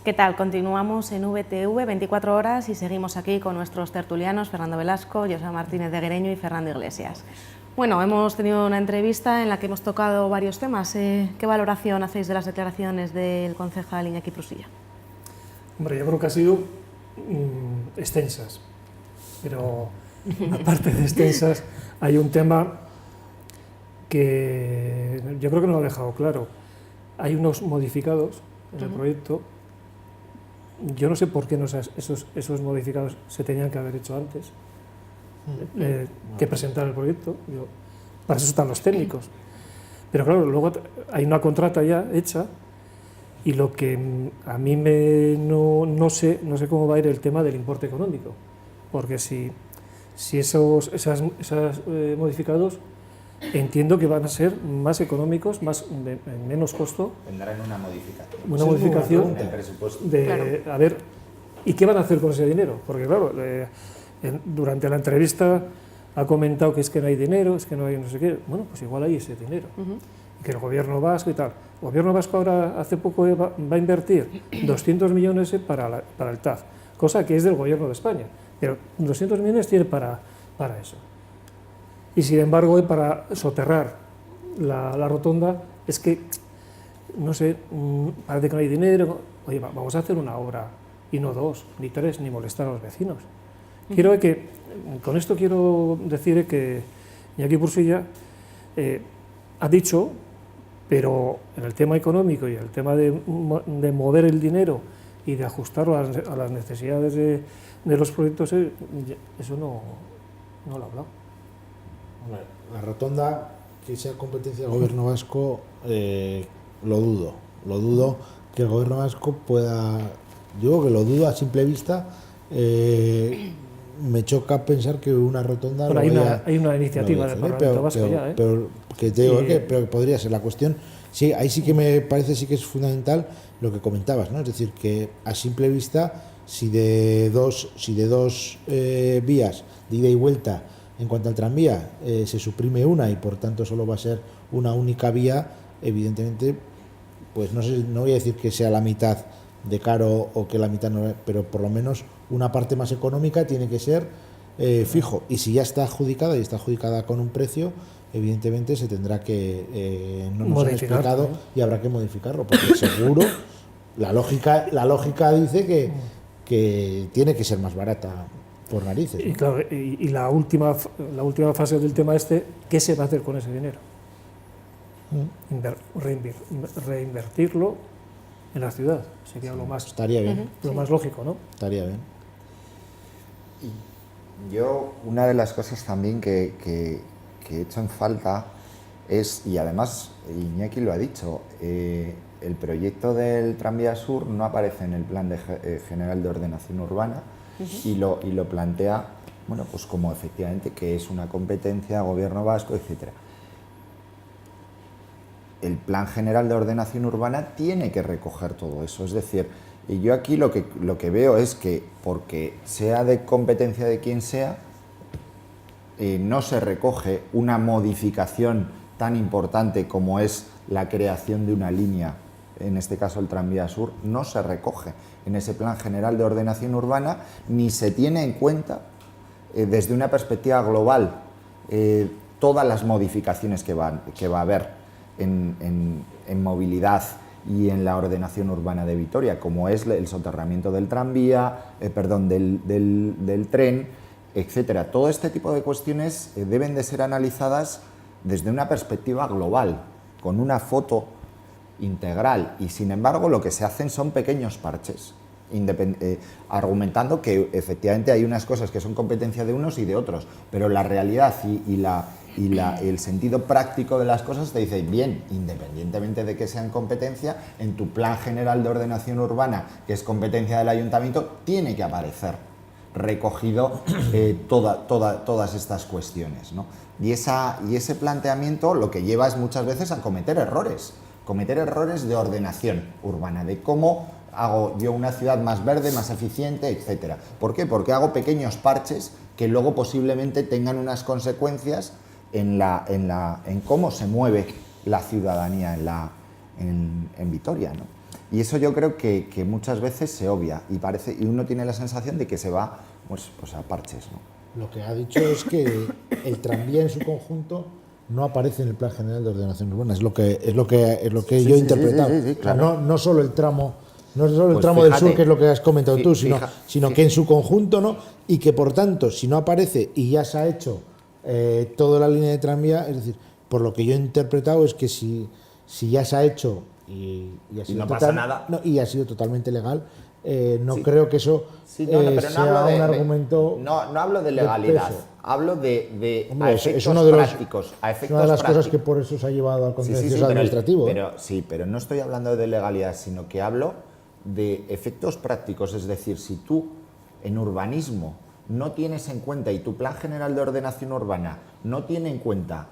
¿Qué tal? Continuamos en VTV 24 horas y seguimos aquí con nuestros tertulianos Fernando Velasco, José Martínez de Guereño y Fernando Iglesias. Bueno, hemos tenido una entrevista en la que hemos tocado varios temas. ¿Qué valoración hacéis de las declaraciones del concejal Iñaki Prusilla? Hombre, yo creo que han sido extensas, pero aparte de extensas hay un tema que yo creo que no lo ha dejado claro. Hay unos modificados en el proyecto. Yo no sé por qué esos modificados se tenían que haber hecho antes que presentar el proyecto. Para eso están los técnicos. Pero claro, luego hay una contrata ya hecha y lo que a mí no sé cómo va a ir el tema del importe económico. Porque si esos modificados entiendo que van a ser más económicos, menos costo. Tendrán una modificación. Una modificación del presupuesto. Claro. A ver, ¿y qué van a hacer con ese dinero? Porque claro, durante la entrevista ha comentado que es que no hay dinero, es que no hay no sé qué. Bueno, pues igual hay ese dinero. Y que el gobierno vasco y tal. El gobierno vasco ahora, hace poco, va a invertir 200 millones para el TAF, cosa que es del gobierno de España. Pero 200 millones tiene para eso. Y sin embargo, para soterrar la rotonda, es que, no sé, parece que no hay dinero. Oye, vamos a hacer una obra, y no dos, ni tres, ni molestar a los vecinos. Con esto quiero decir que Iñaki Prusilla ha dicho, pero en el tema económico y el tema de mover el dinero y de ajustarlo a las necesidades de los proyectos, eso no lo ha hablado. La rotonda, que sea competencia del gobierno vasco, lo dudo que el gobierno vasco pueda, yo que lo dudo a simple vista. Me choca pensar que una rotonda pero hay una iniciativa del Parlamento Vasco ya, pero que te digo pero podría ser la cuestión. Sí, ahí sí que me parece sí que es fundamental lo que comentabas, ¿no? Es decir, que a simple vista, si de dos vías de ida y vuelta en cuanto al tranvía se suprime una y por tanto solo va a ser una única vía, evidentemente, pues no sé, no voy a decir que sea la mitad de caro o que la mitad no, pero por lo menos una parte más económica tiene que ser fijo. Y si ya está adjudicada y está adjudicada con un precio, evidentemente se tendrá que no nos han explicado y habrá que modificarlo, porque seguro la lógica dice que tiene que ser más barata por narices, ¿no? Y claro, y la última fase del tema ¿qué se va a hacer con ese dinero? Reinvertirlo en la ciudad, sería lo más, estaría bien. Lo más lógico, ¿no? Estaría bien. Yo, una de las cosas también que he hecho en falta es, y además Iñaki lo ha dicho, el proyecto del Tranvía Sur no aparece en el Plan General de Ordenación Urbana y lo plantea, bueno, pues como efectivamente que es una competencia gobierno vasco, etcétera. El Plan General de Ordenación Urbana tiene que recoger todo eso, es decir, y yo aquí lo que veo es que, porque sea de competencia de quien sea, no se recoge una modificación tan importante como es la creación de una línea, en este caso el Tranvía Sur, no se recoge en ese Plan General de Ordenación Urbana, ni se tiene en cuenta desde una perspectiva global todas las modificaciones que va a haber en movilidad y en la ordenación urbana de Vitoria, como es el soterramiento del tranvía, del tren, etcétera. Todo este tipo de cuestiones deben de ser analizadas desde una perspectiva global, con una foto integral, y sin embargo lo que se hacen son pequeños parches, argumentando que efectivamente hay unas cosas que son competencia de unos y de otros, pero la realidad y el sentido práctico de las cosas te dice, bien, independientemente de que sean competencia, en tu Plan General de Ordenación Urbana, que es competencia del Ayuntamiento, tiene que aparecer recogido todas estas cuestiones, ¿no? Y ese planteamiento lo que lleva es muchas veces a cometer errores de ordenación urbana, de cómo hago yo una ciudad más verde, más eficiente, etcétera. ¿Por qué? Porque hago pequeños parches que luego posiblemente tengan unas consecuencias en cómo se mueve la ciudadanía en Vitoria, ¿no? Y eso yo creo que muchas veces se obvia y uno tiene la sensación de que se va pues a parches, ¿no? Lo que ha dicho es que el tranvía en su conjunto no aparece en el Plan General de Ordenación Urbana, es lo que yo he interpretado. Sí, claro. O sea, no solo el tramo, no solo el Pues tramo fíjate, del sur, que es lo que has comentado tú, sino sí. que en su conjunto no, y que por tanto, si no aparece y ya se ha hecho toda la línea de tranvía, es decir, por lo que yo he interpretado es que si ya se ha hecho y ha sido no pasa nada. no, y ha sido totalmente legal, no Sí. creo que eso Pero no sea hablo un argumento. no hablo de legalidad, peso. hablo de Hombre, a es efectos uno de los- prácticos. A Es efectos una de las cosas prácticos. que por eso se ha llevado al Sí, contencioso administrativo. pero no estoy hablando de legalidad, sino que hablo de efectos prácticos. Es decir, si tú en urbanismo no tienes en cuenta y tu Plan General de Ordenación Urbana no tiene en cuenta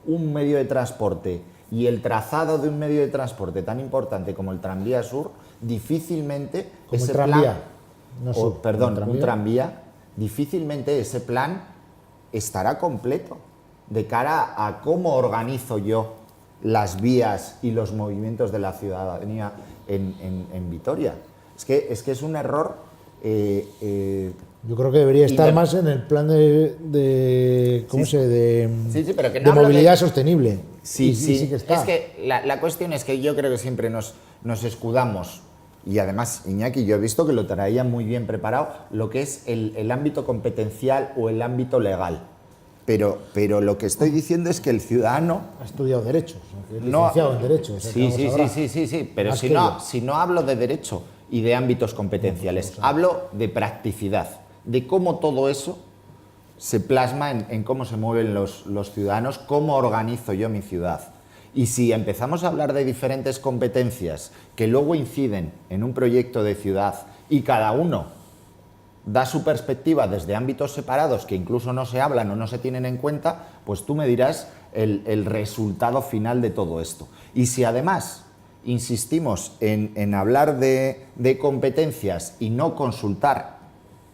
un medio de transporte y el trazado de un medio de transporte tan importante como el tranvía sur, difícilmente Como ese el tranvía, plan, no o, sur, perdón, como el un tranvía, difícilmente ese plan estará completo de cara a cómo organizo yo las vías y los movimientos de la ciudadanía en Vitoria. Es que es un error. Yo creo que debería estar de- más en el plan de ¿cómo Sí, se? De, sí, pero que no de hablo movilidad de- sostenible. Sí, Y sí, sí que está. es que la cuestión es que yo creo que siempre nos escudamos, y además Iñaki, yo he visto que lo traía muy bien preparado, lo que es el ámbito competencial o el ámbito legal. Pero lo que estoy diciendo es que el ciudadano Ha estudiado Derecho, o sea, que es no... licenciado en Derecho. o sea, que Sí, vamos sí, ahora. sí, pero Más si que no, yo. si no hablo de derecho y de ámbitos competenciales, hablo de practicidad, de cómo todo eso se plasma en cómo se mueven los ciudadanos, cómo organizo yo mi ciudad. Y si empezamos a hablar de diferentes competencias que luego inciden en un proyecto de ciudad y cada uno da su perspectiva desde ámbitos separados que incluso no se hablan o no se tienen en cuenta, pues tú me dirás el resultado final de todo esto. Y si además insistimos en hablar de competencias y no consultar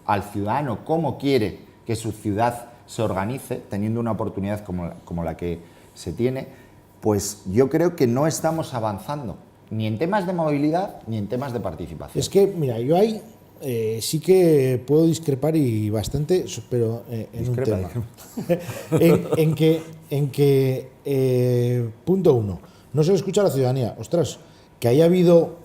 al ciudadano cómo quiere que su ciudad se organice, teniendo una oportunidad como la que se tiene, pues yo creo que no estamos avanzando, ni en temas de movilidad ni en temas de participación. Es que, mira, yo ahí sí que puedo discrepar y bastante, pero en Discrepa, un tema. en que punto uno, no se lo escucha a la ciudadanía. Ostras, que haya habido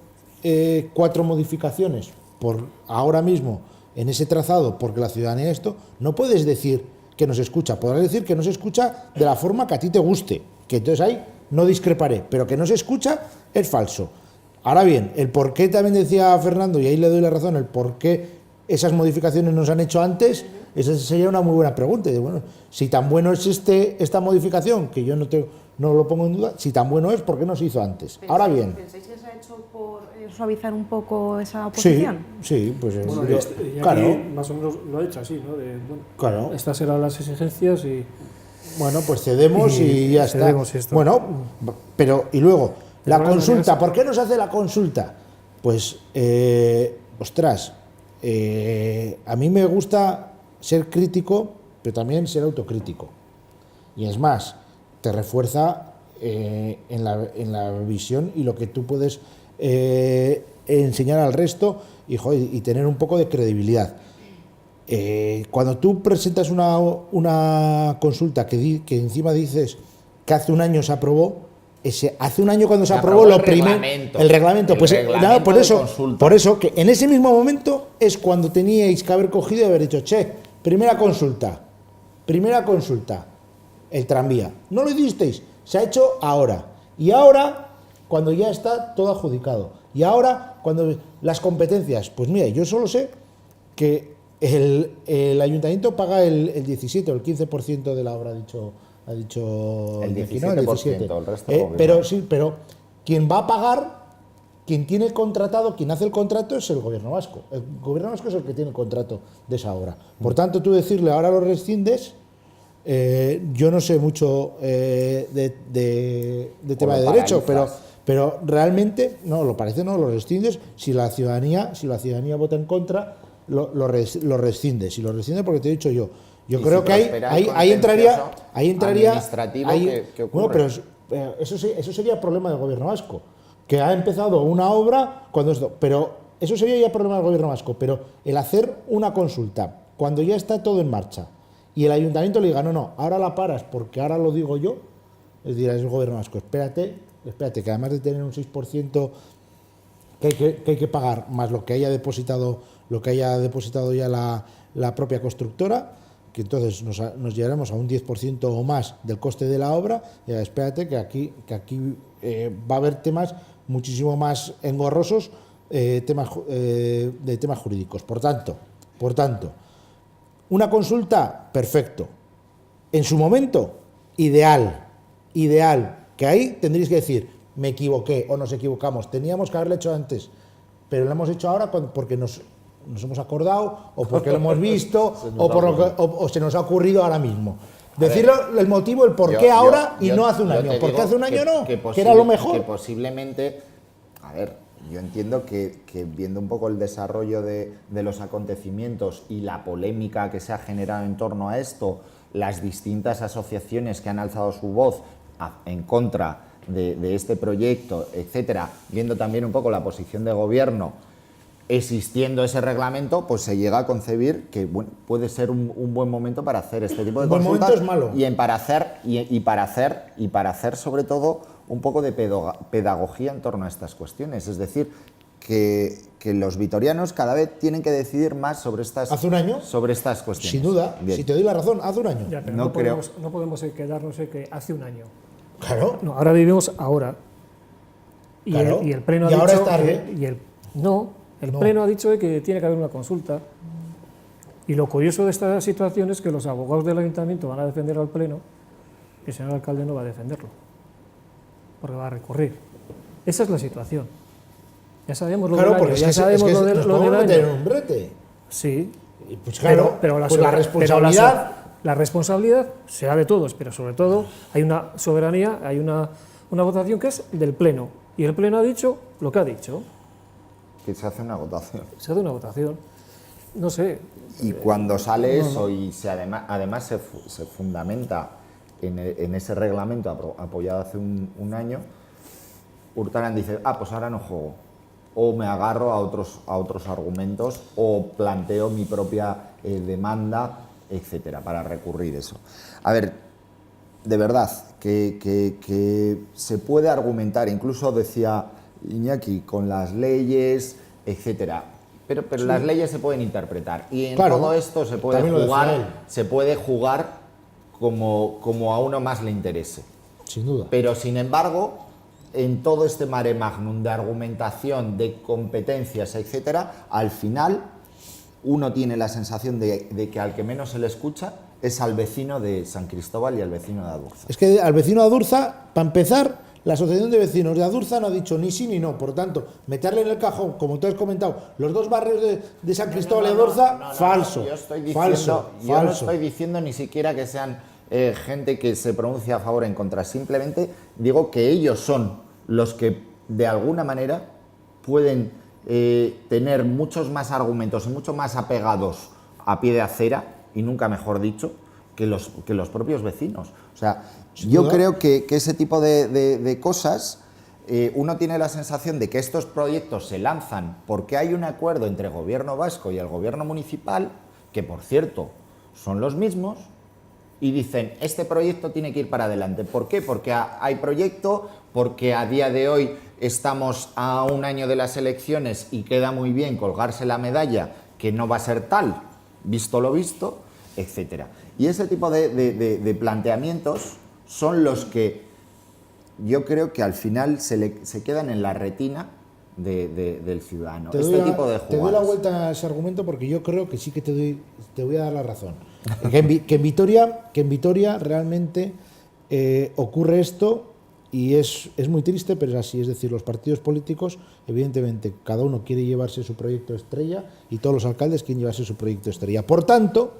4 modificaciones por ahora mismo en ese trazado porque la ciudadanía esto, no puedes decir que no se escucha, podrás decir que no se escucha de la forma que a ti te guste, que entonces ahí no discreparé, pero que no se escucha es falso. Ahora bien, el por qué también decía Fernando, y ahí le doy la razón, el por qué esas modificaciones no se han hecho antes, esa sería una muy buena pregunta. Y digo, bueno, si tan bueno es esta modificación, que yo no lo pongo en duda, si tan bueno es, ¿por qué no se hizo antes? Ahora bien. ¿Pensáis que se ha hecho por suavizar un poco esa Sí, oposición? sí, pues Bueno, yo- y claro, aquí más o menos lo ha hecho así, ¿no? Claro. Estas eran las exigencias y... bueno, pues cedemos y ya cedemos está. y esto. Bueno, pero y luego, la Pero consulta, bueno, ¿por qué no se hace la consulta? Pues, ostras, a mí me gusta ser crítico, pero también ser autocrítico. Y es más, te refuerza en la visión y lo que tú puedes enseñar al resto y, joder, y tener un poco de credibilidad. Cuando tú presentas una consulta que encima dices que hace un año se aprobó, hace un año cuando se aprobó aprobó lo el primero, reglamento. el reglamento, El pues reglamento nada, de consulta. por eso que en ese mismo momento es cuando teníais que haber cogido y haber dicho, che, primera consulta, el tranvía. No lo hicisteis, se ha hecho ahora. Y ahora, cuando ya está todo adjudicado. Y ahora, cuando las competencias, pues mira, yo solo sé que el ayuntamiento paga el 17 o el 15% de la obra, ha dicho El Iñaki, ¿no? 17%, el resto gobierno. pero sí, pero quien va a pagar, quien tiene contratado, quien hace el contrato es el gobierno vasco. El gobierno vasco es el que tiene el contrato de esa obra. Por tanto, tú decirle ahora lo rescindes, yo no sé mucho de tema de lo derecho, paralizas. pero realmente no lo parece, no lo rescindes. Si la ciudadanía vota en contra, lo rescindes. Y lo rescindes porque te he dicho yo. Yo Y creo si que prospera el ahí entraría administrativo, ahí- ¿qué ocurre? bueno, pero eso sería problema del gobierno vasco, que ha empezado una obra cuando esto, pero eso sería ya problema del gobierno vasco, pero el hacer una consulta cuando ya está todo en marcha y el ayuntamiento le diga, no, ahora la paras porque ahora lo digo yo, es decir, es el gobierno vasco, espérate, que además de tener un 6% que hay que pagar, más lo que haya depositado ya la propia constructora, que entonces nos llegaremos a un 10% o más del coste de la obra, y espérate que aquí va a haber temas muchísimo más engorrosos, de temas jurídicos. Por tanto, una consulta, perfecto. En su momento, ideal, que ahí tendréis que decir, me equivoqué o nos equivocamos, teníamos que haberlo hecho antes, pero lo hemos hecho ahora porque nos hemos acordado, o porque lo hemos visto, o se nos ha ocurrido ahora mismo. Decir el motivo, el por qué ahora y no hace un año. ¿Por qué hace un año no? Que era lo mejor. Que posiblemente, a ver, yo entiendo que viendo un poco el desarrollo de los acontecimientos y la polémica que se ha generado en torno a esto, las distintas asociaciones que han alzado su voz en contra de este proyecto, etcétera, viendo también un poco la posición de gobierno, existiendo ese reglamento, pues se llega a concebir que bueno, puede ser un buen momento para hacer este tipo de consultas. Un buen momento es malo. Y para hacer sobre todo un poco de pedagogía en torno a estas cuestiones. Es decir, que los vitorianos cada vez tienen que decidir más sobre estas, ¿Hace un año? Sobre estas cuestiones. Sin duda, Bien. si te doy la razón, hace un año. Ya, pero No no podemos quedarnos en que hace un año. Claro. No, ahora vivimos ahora. Y, Claro. el Pleno ha Y ahora dicho es tarde. El Pleno ha dicho que tiene que haber una consulta. Y lo curioso de esta situación es que los abogados del ayuntamiento van a defender al Pleno y el señor alcalde no va a defenderlo, porque va a recurrir. Esa es la situación. Ya sabemos lo Claro, del año, porque ya sabemos lo nos del podemos meter en año. un brete. Sí, Y pues claro, pero pues la responsabilidad... la responsabilidad será de todos, pero sobre todo hay una soberanía, hay una votación que es del Pleno. Y el Pleno ha dicho lo que ha dicho. Que se hace una votación. Se hace una votación. No sé. Y cuando sale eso y además se fundamenta en ese reglamento apoyado hace un año, Hurtaran dice, pues ahora no juego. O me agarro a otros argumentos o planteo mi propia demanda, etcétera, para recurrir eso. A ver, de verdad, que se puede argumentar, incluso decía Iñaki, con las leyes, etcétera. Pero sí, las leyes se pueden interpretar y en todo esto se puede jugar como a uno más le interese. Sin duda. Pero sin embargo, en todo este mare magnum de argumentación, de competencias, etcétera, al final uno tiene la sensación de que al que menos se le escucha es al vecino de San Cristóbal y al vecino de Adurza. Es que al vecino de Adurza, para empezar, la Asociación de Vecinos de Adurza no ha dicho ni sí ni no. Por tanto, meterle en el cajón, como tú has comentado, los dos barrios de San Cristóbal y Adurza, falso. Yo no estoy diciendo ni siquiera que sean gente que se pronuncia a favor o en contra. Simplemente digo que ellos son los que, de alguna manera, pueden tener muchos más argumentos y mucho más apegados a pie de acera, y nunca mejor dicho, que los propios vecinos. O sea, yo creo que ese tipo de cosas, uno tiene la sensación de que estos proyectos se lanzan porque hay un acuerdo entre el gobierno vasco y el gobierno municipal, que por cierto son los mismos, y dicen, este proyecto tiene que ir para adelante. ¿Por qué? Porque hay proyecto, porque a día de hoy estamos a un año de las elecciones y queda muy bien colgarse la medalla, que no va a ser tal, visto lo visto, etcétera. Y ese tipo de planteamientos son los que yo creo que al final se quedan en la retina del ciudadano. Tipo de jugadas. Te doy la vuelta a ese argumento porque yo creo que sí que te voy a dar la razón. que en Vitoria realmente ocurre esto y es muy triste, pero es así. Es decir, los partidos políticos, evidentemente, cada uno quiere llevarse su proyecto estrella y todos los alcaldes quieren llevarse su proyecto estrella. Por tanto,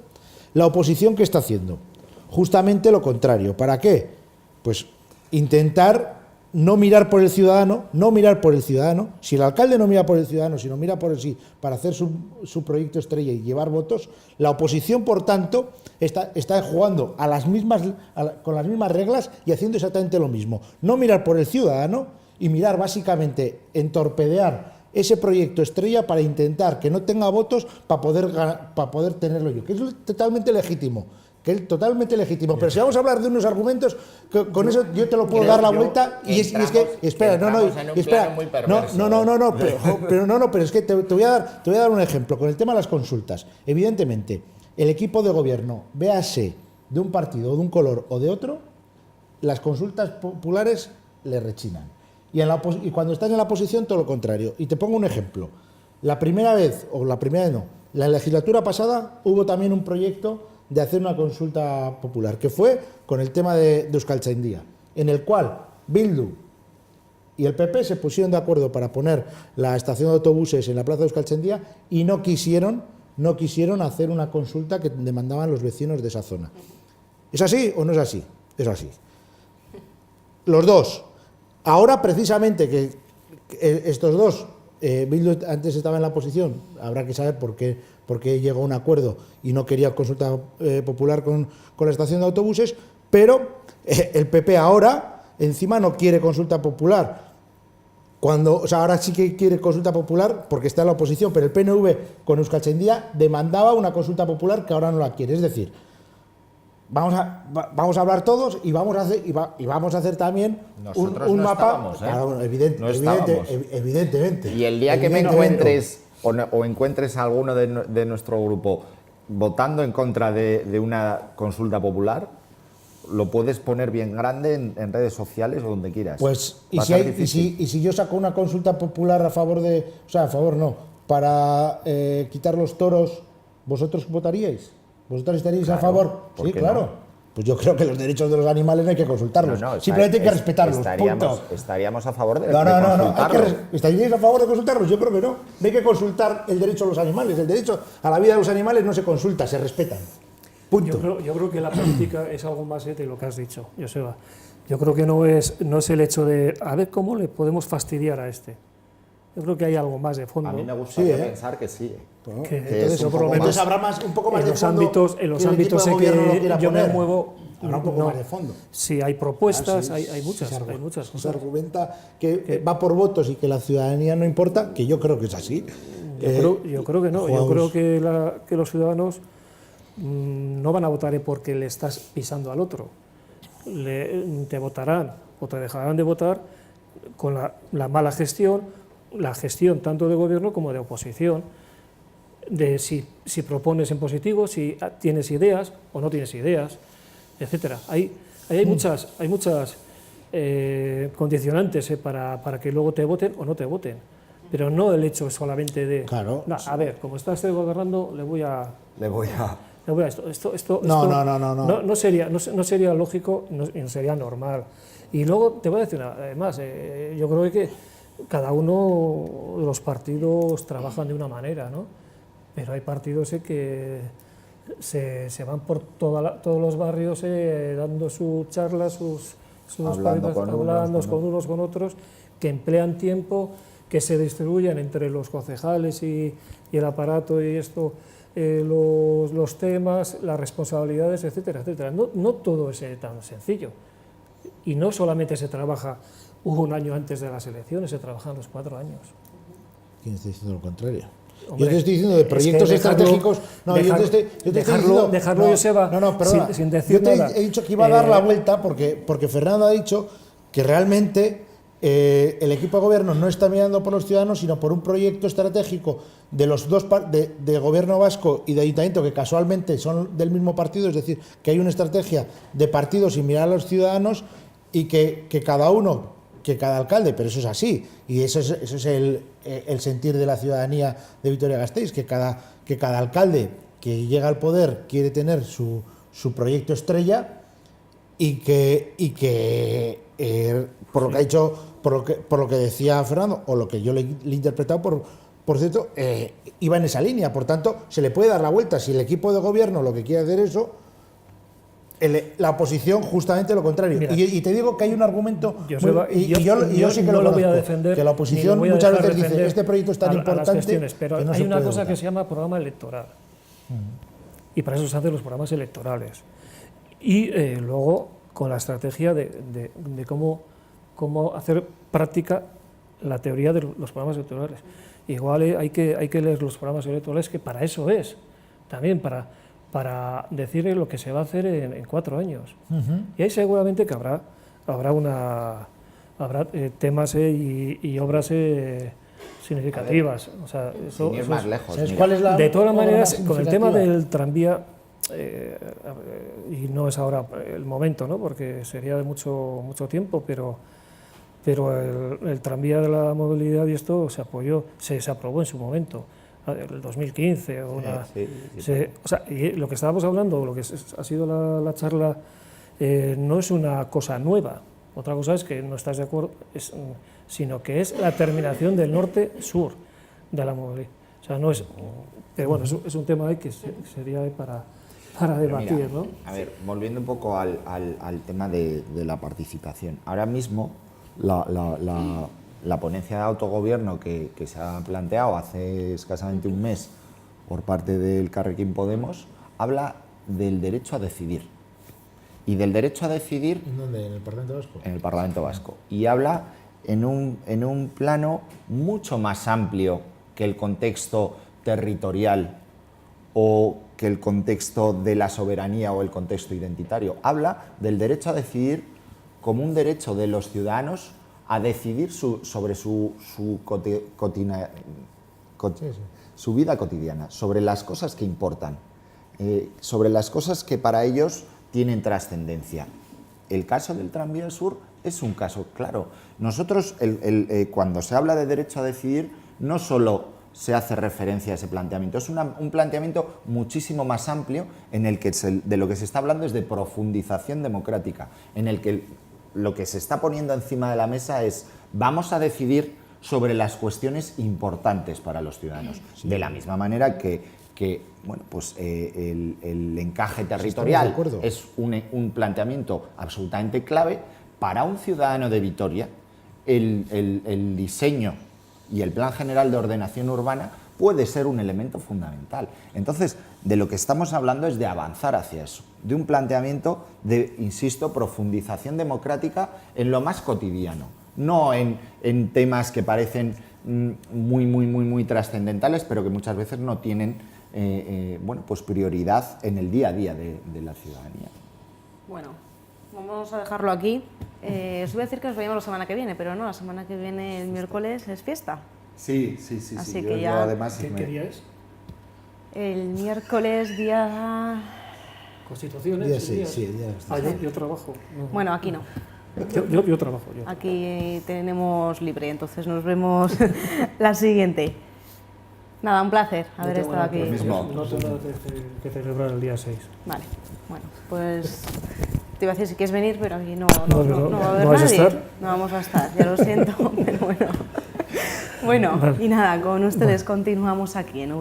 la oposición, ¿qué está haciendo? Justamente lo contrario. ¿Para qué? Pues intentar no mirar por el ciudadano. Si el alcalde no mira por el ciudadano, sino mira por el sí, para hacer su proyecto estrella y llevar votos, la oposición, por tanto, está jugando con las mismas reglas y haciendo exactamente lo mismo. No mirar por el ciudadano y mirar básicamente en torpedear ese proyecto estrella para intentar que no tenga votos para poder tenerlo yo, que es totalmente legítimo. Pero si vamos a hablar de unos argumentos, con eso yo te lo puedo dar la vuelta y es que, espera, pero es que te voy a dar un ejemplo con el tema de las consultas. Evidentemente, el equipo de gobierno, véase de un partido, de un color o de otro, las consultas populares le rechinan. Y cuando estás en la oposición, todo lo contrario. Y te pongo un ejemplo. La legislatura pasada hubo también un proyecto de hacer una consulta popular, que fue con el tema de Euskaltzaindia, en el cual Bildu y el PP se pusieron de acuerdo para poner la estación de autobuses en la plaza de Euskaltzaindia y no quisieron hacer una consulta que demandaban los vecinos de esa zona. ¿Es así o no es así? Es así. Los dos. Ahora, precisamente, que estos dos, Bildu antes estaba en la oposición, habrá que saber por qué llegó a un acuerdo y no quería consulta popular con la estación de autobuses, pero el PP ahora, encima, no quiere consulta popular. Ahora sí que quiere consulta popular porque está en la oposición, pero el PNV con Euskaltzaindia demandaba una consulta popular que ahora no la quiere. Es decir, vamos a hablar todos y vamos a hacer también un mapa. Claro, evidentemente. Y el día que me encuentres o encuentres a alguno de nuestro grupo votando en contra de una consulta popular, lo puedes poner bien grande en redes sociales o donde quieras. Pues, y si yo saco una consulta popular para quitar los toros, ¿vosotros votaríais? ¿Vosotros estaríais a favor? Sí, claro. No. Pues yo creo que los derechos de los animales no hay que consultarlos. Simplemente hay que respetarlos. Estaríamos a favor de consultarlos. ¿Estaríais a favor de consultarlos? Yo creo que no. No hay que consultar el derecho a los animales. El derecho a la vida de los animales no se consulta, se respetan. Punto. Yo creo que la política es algo más de lo que has dicho, Joseba. Yo creo que no es el hecho de a ver cómo le podemos fastidiar a este. Yo creo que hay algo más de fondo. A mí me gustaría pensar que sí. Entonces, por lo menos habrá un poco más de fondo. En los ámbitos en que yo me muevo, habrá un poco más de fondo. Sí, hay propuestas, hay muchas cosas. Se argumenta que va por votos y que la ciudadanía no importa, que yo creo que es así. Yo creo que no. Yo creo que los ciudadanos no van a votar porque le estás pisando al otro. Te votarán o te dejarán de votar con la mala gestión, la gestión tanto de gobierno como de oposición, de si propones en positivo, si tienes ideas o no tienes ideas, etcétera. Hay muchas condicionantes para que luego te voten o no te voten, pero no el hecho solamente de a ver, como está este gobernando, le voy a esto no sería lógico y no sería normal. Y luego te voy a decir además, yo creo que cada uno de los partidos trabajan de una manera, ¿no? Pero hay partidos que se van por todos los barrios dando sus charlas, hablando con unos con otros, que emplean tiempo, que se distribuyen entre los concejales y el aparato y esto, los temas, las responsabilidades, etcétera, etcétera. No todo es tan sencillo. Y no solamente se trabaja un año antes de las elecciones, se trabajan los 4 años. ¿Quién está diciendo lo contrario? Hombre, yo te estoy diciendo de proyectos estratégicos. Dejarlo, Joseba, perdona. Sin decir nada. He dicho que iba a dar la vuelta porque Fernando ha dicho que realmente el equipo de gobierno no está mirando por los ciudadanos, sino por un proyecto estratégico de los dos de gobierno vasco y de ayuntamiento, que casualmente son del mismo partido, es decir, que hay una estrategia de partido sin mirar a los ciudadanos y que cada alcalde, pero eso es así, y eso es el sentir de la ciudadanía de Vitoria-Gasteiz, que cada alcalde que llega al poder quiere tener su proyecto estrella y que por lo que ha dicho, por lo que decía Fernando, o lo que yo le he interpretado, por cierto, iba en esa línea. Por tanto, se le puede dar la vuelta. Si el equipo de gobierno lo que quiere hacer es eso, la oposición justamente lo contrario. Y te digo que hay un argumento, yo sí que no lo voy a defender, que la oposición muchas veces dice, este proyecto es tan importante, pero hay una cosa que se llama programa electoral. Y para eso se hacen los programas electorales. Y luego, con la estrategia de cómo cómo hacer práctica la teoría de los programas electorales. Igual hay que leer los programas electorales, que para eso es, también para decir lo que se va a hacer en 4 años. Y ahí seguramente que habrá temas y obras significativas. O sea, Sin ir más lejos. ¿Sabes mira. cuál es la de todas obra maneras, más con el tema significativa? del tranvía, y no es ahora el momento, ¿no? Porque sería de mucho tiempo, pero el tranvía de la movilidad y esto se aprobó en su momento, en el 2015. O sea, y lo que estábamos hablando, lo que ha sido la charla, no es una cosa nueva. Otra cosa es que no estás de acuerdo, sino que es la terminación del norte-sur de la movilidad. O sea, no es... Pero bueno, es un tema ahí que sería para debatir, Mira, ¿no? A ver, volviendo un poco al tema de la participación. Ahora mismo, la ponencia de autogobierno que se ha planteado hace escasamente un mes por parte del Carrequín Podemos habla del derecho a decidir. Y del derecho a decidir... ¿En dónde? ¿En el Parlamento Vasco? En el Parlamento Vasco. Y habla en un plano mucho más amplio que el contexto territorial o que el contexto de la soberanía o el contexto identitario. Habla del derecho a decidir como un derecho de los ciudadanos a decidir sobre su vida cotidiana, sobre las cosas que importan, sobre las cosas que para ellos tienen trascendencia. El caso del Tranvía Sur es un caso claro. Nosotros, cuando se habla de derecho a decidir, no solo se hace referencia a ese planteamiento, es un planteamiento muchísimo más amplio en el que de lo que se está hablando es de profundización democrática, en el que lo que se está poniendo encima de la mesa es vamos a decidir sobre las cuestiones importantes para los ciudadanos, de la misma manera que bueno, pues, el encaje territorial es un planteamiento absolutamente clave para un ciudadano de Vitoria. El diseño y el Plan General de Ordenación Urbana puede ser un elemento fundamental. Entonces, de lo que estamos hablando es de avanzar hacia eso, de un planteamiento de, insisto, profundización democrática en lo más cotidiano, no en temas que parecen muy trascendentales, pero que muchas veces no tienen bueno, pues prioridad en el día a día de la ciudadanía. Bueno, vamos a dejarlo aquí. Os voy a decir que nos veamos la semana que viene, pero no, la semana que viene, el miércoles, es fiesta. Sí. Así que ya... además, ¿Qué día es? El miércoles, día... Constitución, Día 6, sí, día 6. Yo trabajo. No. Bueno, aquí no. Yo trabajo. Aquí tenemos libre, entonces nos vemos la siguiente. Nada, un placer haber estado aquí. No tengo nada que celebrar el día 6. Vale, bueno, pues te iba a decir si quieres venir, pero aquí no va a haber ¿no vas a nadie. estar? No vamos a estar, ya lo siento, pero bueno. Bueno, y nada, con ustedes continuamos aquí en